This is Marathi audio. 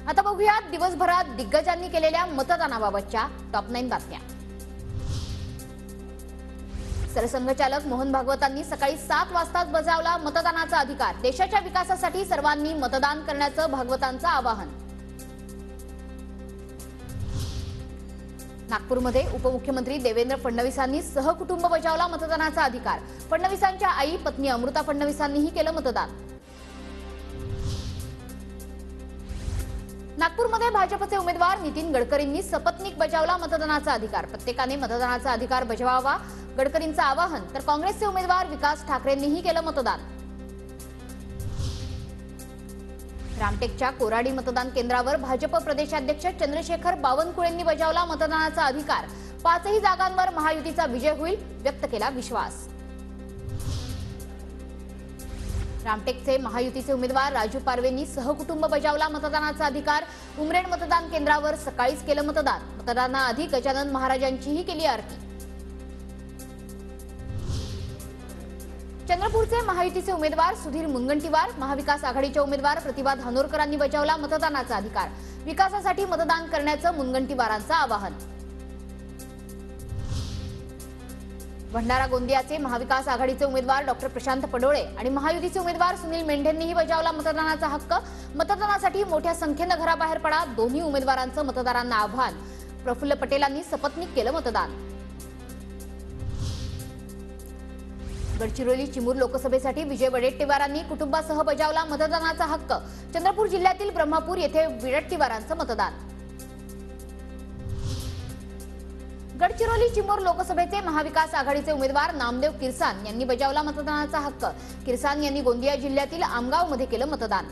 आता बघूयात दिवसभरात दिग्गजांनी केलेल्या मतदानाबाबतच्या टॉप 9 बातम्या। सरसंघचालक मोहन भागवतांनी सकाळी 7 वाजताच बजावला मतदानाचा अधिकार। देशाच्या विकासासाठी सर्वांनी मतदान करण्याचं भागवतांचं आवाहन। नागपूरमध्ये उपमुख्यमंत्री देवेंद्र फडणवीसांनी सहकुटुंब बजावला मतदानाचा अधिकार। फडणवीसांच्या आई पत्नी अमृता फडणवीसांनीही केलं मतदान। नागपूरमध्ये भाजपचे उमेदवार नितीन गडकरींनी सपत्नीक बजावला मतदानाचा अधिकार। प्रत्येकाने मतदानाचा अधिकार बजावावा गडकरींचं आवाहन। तर काँग्रेसचे उमेदवार विकास ठाकरेंनीही केलं मतदान। रामटेकच्या कोराडी मतदान केंद्रावर भाजप प्रदेशाध्यक्ष चंद्रशेखर बावनकुळेंनी बजावला मतदानाचा अधिकार। 5ही जागांवर महायुतीचा विजय होईल, व्यक्त केला विश्वास। रामटेकचे महायुतीचे उमेदवार राजू पारवेंनी सहकुटुंब बजावला मतदानाचा अधिकार। उमरेड मतदान केंद्रावर सकाळीच केलं मतदान। मतदानाआधी गजानन महाराजांचीही केली आरती। चंद्रपूरचे महायुतीचे उमेदवार सुधीर मुनगंटीवार, महाविकास आघाडीच्या उमेदवार प्रतिभा धानोरकरांनी बजावला मतदानाचा अधिकार। विकासासाठी मतदान करण्याचं मुनगंटीवारांचं आवाहन। भंडारा गोंदियाचे महाविकास आघाडीचे उमेदवार डॉक्टर प्रशांत पडोळे आणि महायुतीचे उमेदवार सुनील मेंढेंनीही बजावला मतदानाचा हक्क। मतदानासाठी मोठ्या संख्येनं घराबाहेर पडा, दोन्ही उमेदवारांचं मतदारांना आव्हान। प्रफुल्ल पटेलांनी सपत्नीक केलं मतदान। गडचिरोली चिमूर लोकसभेसाठी विजय वडेट्टीवारांनी कुटुंबासह बजावला मतदानाचा हक्क। चंद्रपूर जिल्ह्यातील ब्रह्मपूर येथे वडेट्टीवारांचं मतदान। गडचिरोली चिमूर लोकसभेचे महाविकास आघाडीचे उमेदवार नामदेव किरसान यांनी बजावला मतदानाचा हक्क। किरसान यांनी गोंदिया जिल्ह्यातील आमगावमध्ये केलं मतदान।